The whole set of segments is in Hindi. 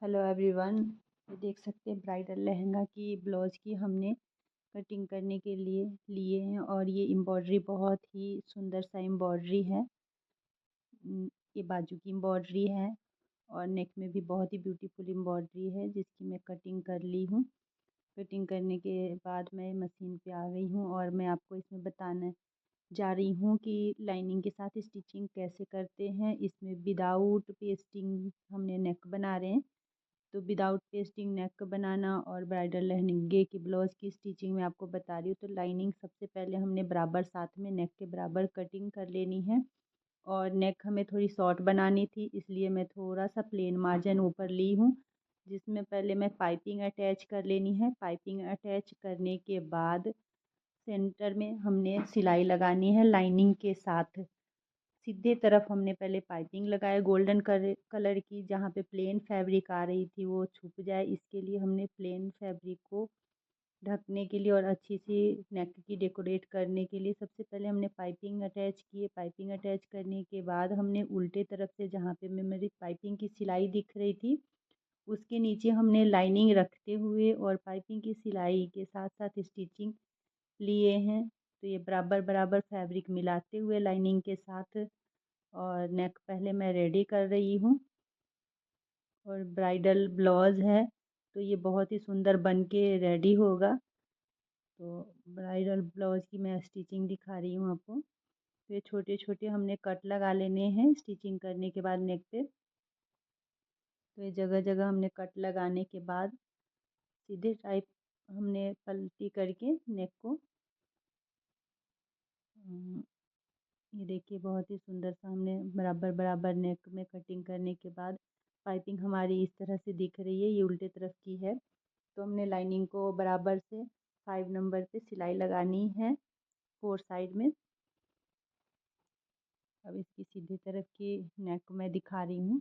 Hello everyone. ये देख सकते हैं ब्राइडल लहंगा की ब्लाउज की हमने कटिंग करने के लिए हैं और ये एम्ब्रॉयडरी बहुत ही सुंदर सा एम्ब्रॉयडरी है। ये बाजू की एम्ब्रॉयडरी है और नेक में भी बहुत ही ब्यूटीफुल एम्ब्रॉयडरी है जिसकी मैं कटिंग कर ली हूँ। कटिंग करने के बाद मैं मशीन पे आ गई हूँ और मैं आपको इसमें बताने जा रही हूँ कि लाइनिंग के साथ स्टिचिंग कैसे करते हैं। इसमें विदाउट पेस्टिंग हमने नेक बना रहे हैं, तो विदाउट पेस्टिंग नेक बनाना और ब्राइडल लहंगे की ब्लाउज की स्टिचिंग मैं आपको बता रही हूँ। तो लाइनिंग सबसे पहले हमने बराबर साथ में नेक के बराबर कटिंग कर लेनी है और नेक हमें थोड़ी शॉर्ट बनानी थी, इसलिए मैं थोड़ा सा प्लेन मार्जिन ऊपर ली हूँ जिसमें पहले मैं पाइपिंग अटैच कर लेनी है। पाइपिंग अटैच करने के बाद सेंटर में हमने सिलाई लगानी है लाइनिंग के साथ। सीधे तरफ हमने पहले पाइपिंग लगाया गोल्डन कलर की, जहाँ पे प्लेन फैब्रिक आ रही थी वो छुप जाए, इसके लिए हमने प्लेन फैब्रिक को ढकने के लिए और अच्छी सी नेक की डेकोरेट करने के लिए सबसे पहले हमने पाइपिंग अटैच किए। पाइपिंग अटैच करने के बाद हमने उल्टे तरफ से, जहाँ पे मेरी पाइपिंग की सिलाई दिख रही थी, उसके नीचे हमने लाइनिंग रखते हुए और पाइपिंग की सिलाई के साथ साथ स्टिचिंग लिए हैं। तो ये बराबर बराबर फैब्रिक मिलाते हुए लाइनिंग के साथ और नेक पहले मैं रेडी कर रही हूँ। और ब्राइडल ब्लाउज है तो ये बहुत ही सुंदर बन के रेडी होगा। तो ब्राइडल ब्लाउज की मैं स्टिचिंग दिखा रही हूँ आपको। तो ये छोटे छोटे हमने कट लगा लेने हैं स्टिचिंग करने के बाद नेक पे। तो ये जगह जगह हमने कट लगाने के बाद सीधे टाइप हमने पलटी करके नेक को ये देखिए बहुत ही सुंदर सा हमने बराबर बराबर नेक में कटिंग करने के बाद पाइपिंग हमारी इस तरह से दिख रही है, ये उल्टे तरफ की है। तो हमने लाइनिंग को बराबर से 5 नंबर पे सिलाई लगानी है 4 साइड में। अब इसकी सीधी तरफ की नेक मैं दिखा रही हूँ।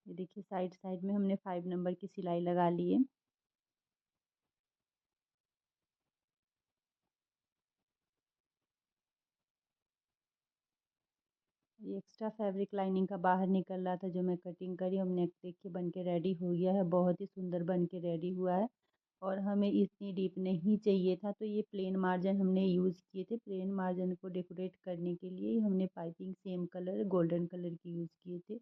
ये देखिए साइड साइड में हमने 5 नंबर की सिलाई लगा ली है। ये एक्स्ट्रा फैब्रिक लाइनिंग का बाहर निकल रहा था जो मैं कटिंग करी। हम नेक देख के बन के रेडी हो गया है, बहुत ही सुंदर बन के रेडी हुआ है। और हमें इतनी डीप नहीं चाहिए था, तो ये प्लेन मार्जिन हमने यूज़ किए थे। प्लेन मार्जिन को डेकोरेट करने के लिए हमने piping same colour golden colour की यूज़ किए थे।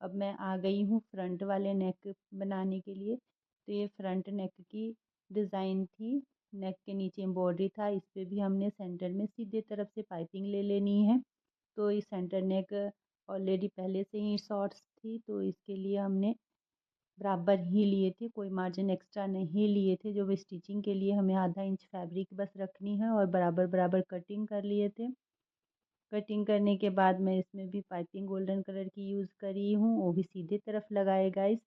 अब मैं आ गई हूँ फ्रंट वाले नेक बनाने के लिए। तो ये फ्रंट नेक की डिज़ाइन थी, नेक के नीचे एम्ब्रॉयडरी था, इस पर भी हमने सेंटर में सीधे तरफ से पाइपिंग ले लेनी है। तो ये सेंटर नेक ऑलरेडी पहले से ही शॉर्ट्स थी, तो इसके लिए हमने बराबर ही लिए थे, कोई मार्जिन एक्स्ट्रा नहीं लिए थे। जो स्टिचिंग के लिए हमें आधा इंच फैब्रिक बस रखनी है और बराबर बराबर कटिंग कर लिए थे। कटिंग करने के बाद मैं इसमें भी पाइपिंग गोल्डन कलर की यूज़ करी हूँ, वो भी सीधे तरफ लगाए गाइस।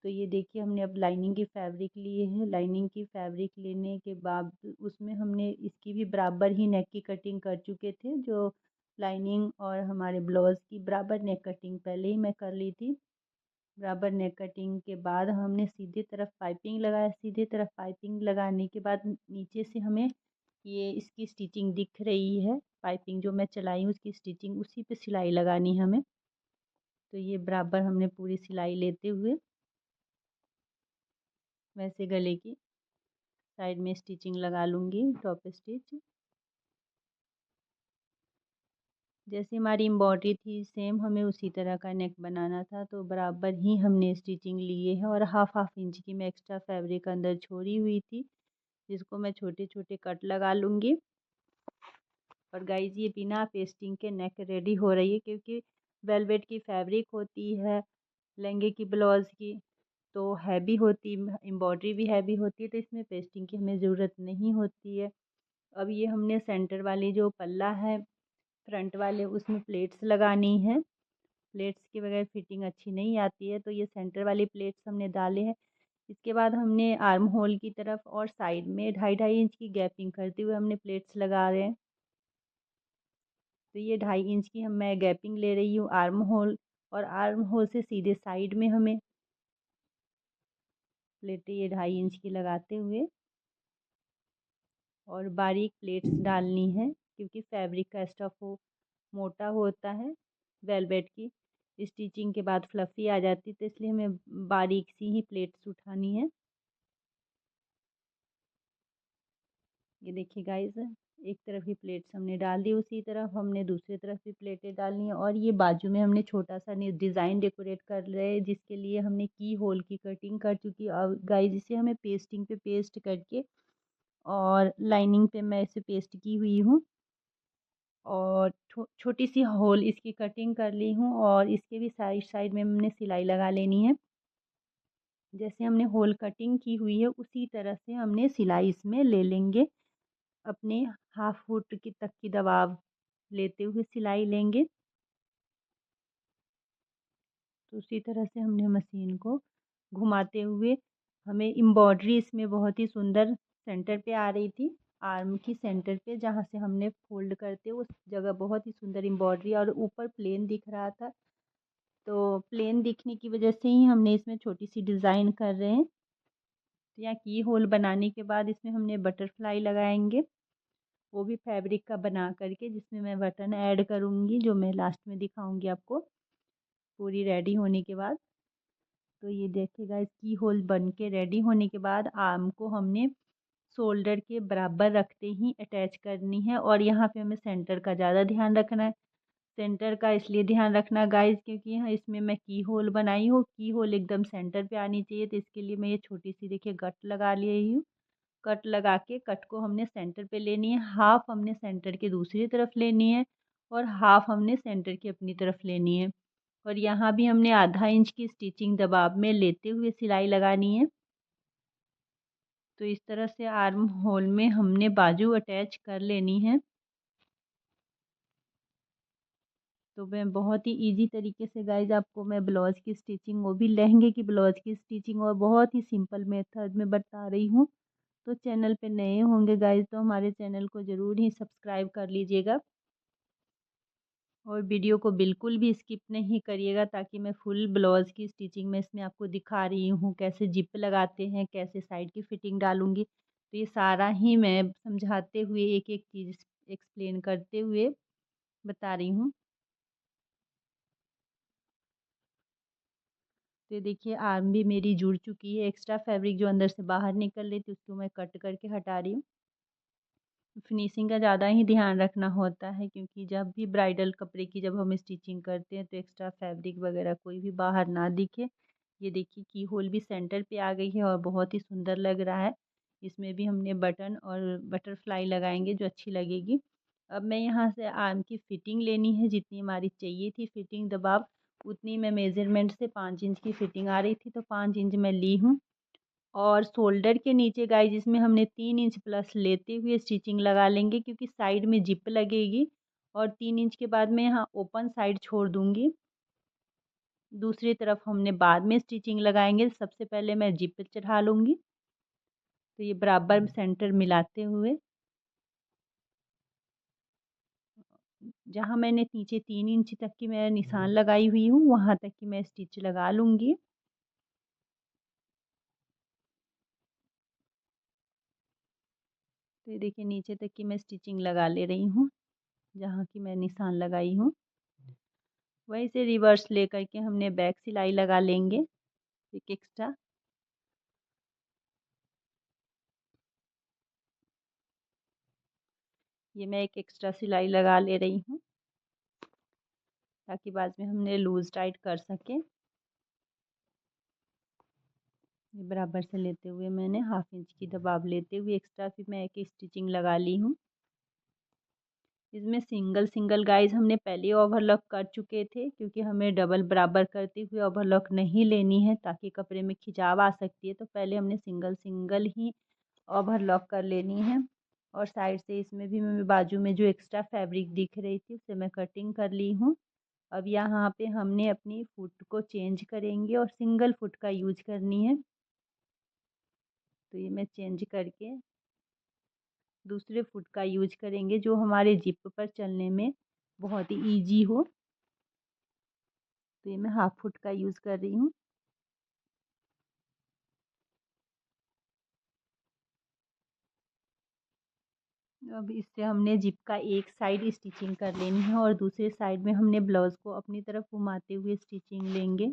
तो ये देखिए हमने अब लाइनिंग की फैब्रिक लिए है। लाइनिंग की फैब्रिक लेने के बाद उसमें हमने इसकी भी बराबर ही नेक की कटिंग कर चुके थे। जो लाइनिंग और हमारे ब्लाउज की बराबर नेक कटिंग पहले ही मैं कर ली थी। बराबर नेक कटिंग के बाद हमने सीधे तरफ पाइपिंग लगाया। सीधे तरफ पाइपिंग लगाने के बाद नीचे से हमें ये इसकी स्टिचिंग दिख रही है, पाइपिंग जो मैं चलाई हूँ उसकी स्टिचिंग, उसी पे सिलाई लगानी है हमें। तो ये बराबर हमने पूरी सिलाई लेते हुए वैसे गले की साइड में स्टिचिंग लगा लूँगी, टॉप स्टिच। जैसे हमारी एम्ब्रॉयडरी थी सेम हमें उसी तरह का नेक बनाना था, तो बराबर ही हमने स्टिचिंग लिए है। और हाफ हाफ इंच की मैं एक्स्ट्रा फैब्रिक अंदर छोड़ी हुई थी, जिसको मैं छोटे छोटे कट लगा लूँगी। और गाइज ये बिना पेस्टिंग के नेक रेडी हो रही है, क्योंकि वेलवेट की फैब्रिक होती है लहंगे की ब्लाउज की, तो हैवी होती, एम्ब्रॉयडरी भी हैवी होती है, तो इसमें पेस्टिंग की हमें ज़रूरत नहीं होती है। अब ये हमने सेंटर वाली जो पल्ला है फ्रंट वाले, उसमें प्लेट्स लगानी है। प्लेट्स के बगैर फिटिंग अच्छी नहीं आती है, तो ये सेंटर वाली प्लेट्स हमने डाले हैं। इसके बाद हमने आर्म होल की तरफ और साइड में 2.5-2.5 इंच की गैपिंग करते हुए हमने प्लेट्स लगा रहे हैं। तो ये 2.5 इंच की मैं गैपिंग ले रही हूँ आर्म होल, और आर्म होल से सीधे साइड में हमें प्लेटें ये 2.5 इंच की लगाते हुए और बारीक प्लेट्स डालनी है, क्योंकि फैब्रिक का स्टफ मोटा होता है। वेलवेट की स्टिचिंग के बाद फ्लफ़ी आ जाती, तो इसलिए हमें बारीक सी ही प्लेट्स उठानी है। ये देखिए गाइस, एक तरफ ही प्लेट्स हमने डाल दी, उसी तरफ हमने दूसरी तरफ भी प्लेटें डालनी है। और ये बाजू में हमने छोटा सा डिज़ाइन डेकोरेट कर रहे हैं, जिसके लिए हमने की होल की कटिंग कर चुकी है। अब गाइस इसे हमें पेस्टिंग पे पेस्ट करके और लाइनिंग पे मैं इसे पेस्ट की हुई हूँ और छोटी सी होल इसकी कटिंग कर ली हूँ और इसके भी साइड साइड में हमने सिलाई लगा लेनी है। जैसे हमने होल कटिंग की हुई है उसी तरह से हमने सिलाई इसमें ले लेंगे। अपने हाफ फुट की तक की दबाव लेते हुए सिलाई लेंगे। तो उसी तरह से हमने मशीन को घुमाते हुए, हमें एम्ब्रॉयडरी इसमें बहुत ही सुंदर सेंटर पे आ रही थी। आर्म की सेंटर पे जहाँ से हमने फोल्ड करते उस जगह बहुत ही सुंदर एम्ब्रॉयडरी और ऊपर प्लेन दिख रहा था। तो प्लेन दिखने की वजह से ही हमने इसमें छोटी सी डिज़ाइन कर रहे हैं। तो यहाँ की होल बनाने के बाद इसमें हमने बटरफ्लाई लगाएंगे, वो भी फैब्रिक का बना करके, जिसमें मैं बटन ऐड करूँगी जो मैं लास्ट में दिखाऊंगी आपको पूरी रेडी होने के बाद। तो ये देखिएगा, इसकी होल बन के रेडी होने के बाद आर्म को हमने शोल्डर के बराबर रखते ही अटैच करनी है। और यहाँ पे हमें सेंटर का ज़्यादा ध्यान रखना है। सेंटर का इसलिए ध्यान रखना गाइस क्योंकि यहाँ इसमें मैं की होल बनाई हूँ, की होल एकदम सेंटर पे आनी चाहिए। तो इसके लिए मैं ये छोटी सी देखिए गट लगा ली हूँ। कट लगा के कट को हमने सेंटर पे लेनी है, हाफ हमने सेंटर के दूसरी तरफ लेनी है और हाफ हमने सेंटर की अपनी तरफ लेनी है। और यहाँ भी हमने आधा इंच की स्टिचिंग दबाव में लेते हुए सिलाई लगानी है। तो इस तरह से आर्म होल में हमने बाजू अटैच कर लेनी है। तो मैं बहुत ही इजी तरीके से गाइज आपको मैं ब्लाउज़ की स्टिचिंग, वो भी लहंगे की ब्लाउज़ की स्टिचिंग और बहुत ही सिंपल मेथड में बता रही हूँ। तो चैनल पे नए होंगे गाइज तो हमारे चैनल को ज़रूर ही सब्सक्राइब कर लीजिएगा और वीडियो को बिल्कुल भी स्किप नहीं करिएगा, ताकि मैं फुल ब्लाउज़ की स्टिचिंग में इसमें आपको दिखा रही हूँ कैसे जिप लगाते हैं, कैसे साइड की फिटिंग डालूँगी। तो ये सारा ही मैं समझाते हुए एक-एक चीज़ एक्सप्लेन करते हुए बता रही हूँ। तो ये देखिए आर्म भी मेरी जुड़ चुकी है। एक्स्ट्रा फैब्रिक जो अंदर से बाहर निकल रही थी उसको मैं कट करके हटा रही हूँ। फिनिशिंग का ज़्यादा ही ध्यान रखना होता है क्योंकि जब भी ब्राइडल कपड़े की जब हम स्टिचिंग करते हैं तो एक्स्ट्रा फैब्रिक वगैरह कोई भी बाहर ना दिखे। ये देखिए की होल भी सेंटर पे आ गई है और बहुत ही सुंदर लग रहा है। इसमें भी हमने बटन और बटरफ्लाई लगाएंगे जो अच्छी लगेगी। अब मैं यहाँ से आर्म की फ़िटिंग लेनी है, जितनी हमारी चाहिए थी फ़िटिंग दबाव उतनी मैं मेज़रमेंट से 5 इंच की फ़िटिंग आ रही थी तो 5 इंच मैं ली हूँ। और शोल्डर के नीचे गाइस इसमें हमने 3 इंच प्लस लेते हुए स्टिचिंग लगा लेंगे क्योंकि साइड में जिप लगेगी। और 3 इंच के बाद मैं यहाँ ओपन साइड छोड़ दूँगी। दूसरी तरफ हमने बाद में स्टिचिंग लगाएंगे, सबसे पहले मैं जिप चढ़ा लूँगी। तो ये बराबर सेंटर मिलाते हुए जहाँ मैंने नीचे 3 इंच तक की मैं निशान लगाई हुई हूँ वहाँ तक की मैं स्टिच लगा लूँगी। तो ये देखिए नीचे तक की मैं स्टिचिंग लगा ले रही हूँ जहाँ की मैं निशान लगाई हूँ। वहीं से रिवर्स लेकर के हमने बैक सिलाई लगा लेंगे एक एक्स्ट्रा। ये मैं एक एक्स्ट्रा सिलाई लगा ले रही हूँ ताकि बाद में हमने लूज़ टाइट कर सकें। ये बराबर से लेते हुए मैंने हाफ इंच की दबाव लेते हुए एक्स्ट्रा फिर मैं एक स्टिचिंग लगा ली हूँ। इसमें सिंगल सिंगल गाइज हमने पहले ओवरलॉक कर चुके थे क्योंकि हमें डबल बराबर करते हुए ओवरलॉक नहीं लेनी है ताकि कपड़े में खिंचाव आ सकती है। तो पहले हमने सिंगल सिंगल ही ओवरलॉक कर लेनी है। और साइड से इसमें भी मैं बाजू में जो एक्स्ट्रा फैब्रिक दिख रही थी उसे मैं कटिंग कर ली हूँ। अब यहाँ पे हमने अपनी फुट को चेंज करेंगे और सिंगल फुट का यूज करनी है। तो ये मैं चेंज करके दूसरे फुट का यूज करेंगे जो हमारे जिप पर चलने में बहुत ही ईजी हो। तो ये मैं हाफ फुट का यूज़ कर रही हूँ। अब इससे हमने जिप का एक साइड स्टिचिंग कर लेनी है और दूसरे साइड में हमने ब्लाउज़ को अपनी तरफ घुमाते हुए स्टिचिंग लेंगे।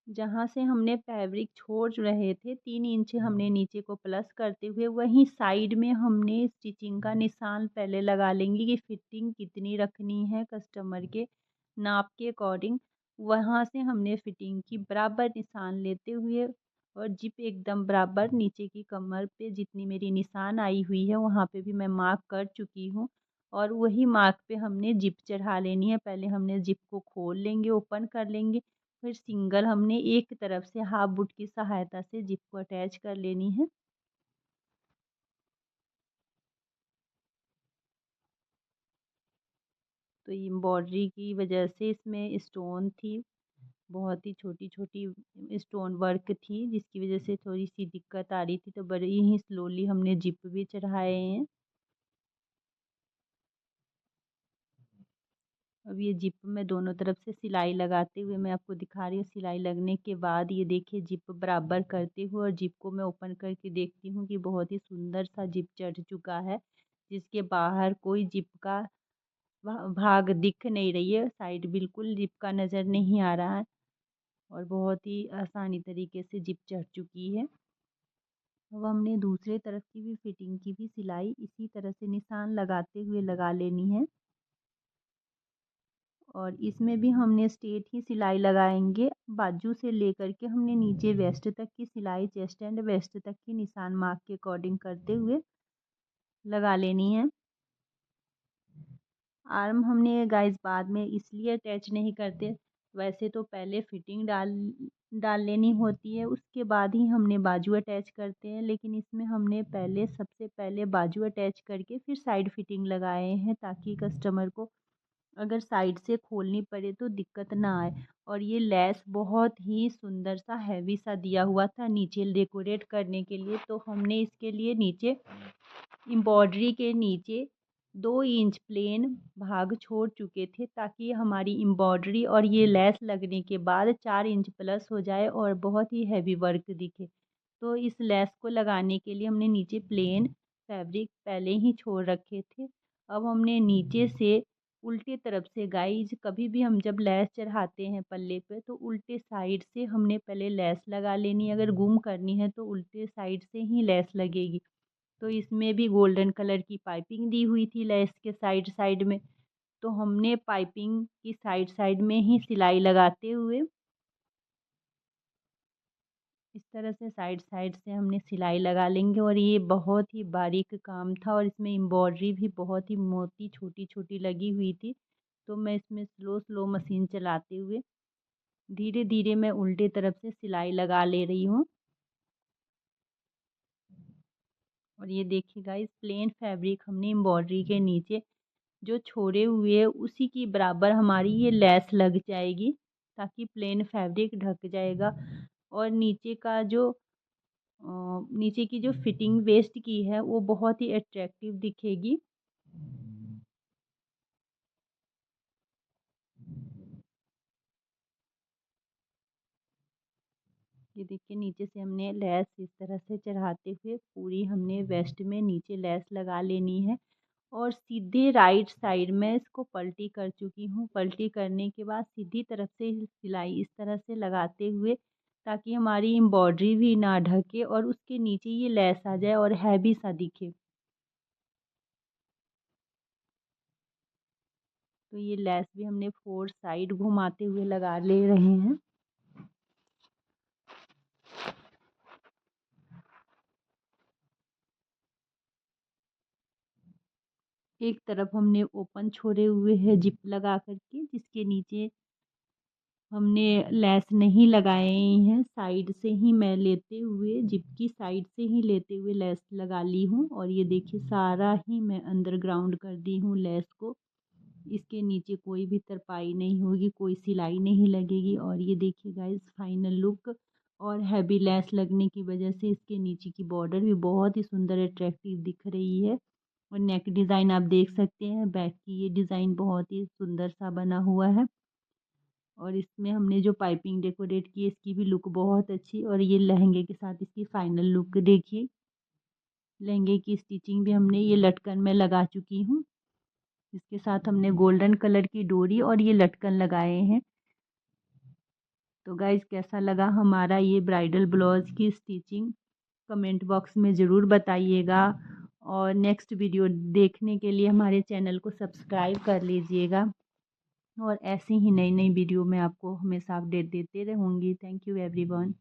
जहाँ से हमने फैब्रिक छोड़ रहे थे 3 इंच हमने नीचे को प्लस करते हुए वहीं साइड में हमने स्टिचिंग का निशान पहले लगा लेंगे कि फिटिंग कितनी रखनी है कस्टमर के नाप के अकॉर्डिंग। वहाँ से हमने फिटिंग की बराबर निशान लेते हुए और जिप एकदम बराबर नीचे की कमर पे जितनी मेरी निशान आई हुई है वहाँ पे भी मैं मार्क कर चुकी हूँ और वही मार्क पे हमने जिप चढ़ा लेनी है। पहले हमने जिप को खोल लेंगे, ओपन कर लेंगे, फिर सिंगल हमने एक तरफ से हाफ बुट की सहायता से जिप को अटैच कर लेनी है। तो एम्ब्रॉयडरी की वजह से इसमें स्टोन थी, बहुत ही छोटी-छोटी स्टोन वर्क थी जिसकी वजह से थोड़ी-सी दिक्कत आ रही थी, तो बड़े ही स्लोली हमने जिप भी चढ़ाए हैं। अब ये जिप में दोनों तरफ से सिलाई लगाते हुए मैं आपको दिखा रही हूँ। सिलाई लगने के बाद ये देखिए जिप बराबर करते हुए और जिप को मैं ओपन करके देखती हूँ कि बहुत ही सुंदर सा जिप चढ़ चुका है, जिसके बाहर कोई जिप का भाग दिख नहीं रही है, साइड बिल्कुल जिप का नज़र नहीं आ रहा है और बहुत ही आसानी तरीके से जिप चढ़ चुकी है। अब हमने दूसरे तरफ की भी फिटिंग की भी सिलाई इसी तरह से निशान लगाते हुए लगा लेनी है और इसमें भी हमने स्ट्रेट ही सिलाई लगाएंगे। बाजू से लेकर के हमने नीचे वेस्ट तक की सिलाई चेस्ट एंड वेस्ट तक की निशान मार्क के अकॉर्डिंग करते हुए लगा लेनी है। आर्म हमने गाइस बाद में इसलिए अटैच नहीं करते, वैसे तो पहले फिटिंग डाल लेनी होती है, उसके बाद ही हमने बाजू अटैच करते हैं, लेकिन इसमें हमने पहले सबसे पहले बाजू अटैच करके फिर साइड फिटिंग लगाए हैं ताकि कस्टमर को अगर साइड से खोलनी पड़े तो दिक्कत ना आए। और ये लेस बहुत ही सुंदर सा हैवी सा दिया हुआ था नीचे डेकोरेट करने के लिए, तो हमने इसके लिए नीचे एम्ब्रॉयडरी के नीचे 2 इंच प्लेन भाग छोड़ चुके थे ताकि हमारी एम्ब्रॉयडरी और ये लेस लगने के बाद 4 इंच प्लस हो जाए और बहुत ही हैवी वर्क दिखे। तो इस लेस को लगाने के लिए हमने नीचे प्लेन फैब्रिक पहले ही छोड़ रखे थे। अब हमने नीचे से उल्टे तरफ से गाइज कभी भी हम जब लेस चढ़ाते हैं पल्ले पे तो उल्टे साइड से हमने पहले लेस लगा लेनी है। अगर गुम करनी है तो उल्टे साइड से ही लेस लगेगी। तो इसमें भी गोल्डन कलर की पाइपिंग दी हुई थी लेस के साइड साइड में, तो हमने पाइपिंग की साइड साइड में ही सिलाई लगाते हुए इस तरह से साइड साइड से हमने सिलाई लगा लेंगे। और ये बहुत ही बारीक काम था और इसमें एम्ब्रॉयडरी भी बहुत ही मोटी छोटी छोटी लगी हुई थी। तो मैं इसमें स्लो स्लो मशीन चलाते हुए धीरे धीरे मैं उल्टे तरफ से सिलाई लगा ले रही हूँ। और ये देखिए गाइस प्लेन फैब्रिक हमने एम्ब्रॉयडरी के नीचे जो छोड़े हुए है उसी की बराबर हमारी ये लेस लग जाएगी ताकि प्लेन फैब्रिक ढक जाएगा। और नीचे का जो नीचे की जो फिटिंग वेस्ट की है वो बहुत ही अट्रैक्टिव दिखेगी। ये देखिए नीचे से हमने लेस इस तरह से चढ़ाते हुए पूरी हमने वेस्ट में नीचे लेस लगा लेनी है और सीधे राइट साइड में इसको पलटी कर चुकी हूँ। पलटी करने के बाद सीधी तरफ से सिलाई इस तरह से लगाते हुए ताकि हमारी एम्ब्रॉयडरी भी ना ढके और उसके नीचे ये लेस आ जाए और हैवी सा दिखे। तो ये लेस भी हमने 4 साइड घुमाते हुए लगा ले रहे हैं। एक तरफ हमने ओपन छोड़े हुए हैं जिप लगा करके जिसके नीचे हमने लेस नहीं लगाए हैं, साइड से ही मैं लेते हुए जिप की साइड से ही लेते हुए लेस लगा ली हूँ। और ये देखिए सारा ही मैं अंडरग्राउंड कर दी हूँ लेस को। इसके नीचे कोई भी तरपाई नहीं होगी, कोई सिलाई नहीं लगेगी। और ये देखिए गाइस फाइनल लुक और हैवी लेस लगने की वजह से इसके नीचे की बॉर्डर भी बहुत ही सुंदर अट्रैक्टिव दिख रही है। और नेक डिज़ाइन आप देख सकते हैं, बैक की ये डिज़ाइन बहुत ही सुंदर सा बना हुआ है। और इसमें हमने जो पाइपिंग डेकोरेट की है इसकी भी लुक बहुत अच्छी। और ये लहंगे के साथ इसकी फाइनल लुक देखिए। लहंगे की स्टिचिंग भी हमने ये लटकन में लगा चुकी हूँ। इसके साथ हमने गोल्डन कलर की डोरी और ये लटकन लगाए हैं। तो गाइज कैसा लगा हमारा ये ब्राइडल ब्लाउज की स्टिचिंग, कमेंट बॉक्स में ज़रूर बताइएगा। और नेक्स्ट वीडियो देखने के लिए हमारे चैनल को सब्सक्राइब कर लीजिएगा। और ऐसी ही नई नई वीडियो मैं आपको हमेशा अपडेट देते रहूँगी। Thank you everyone.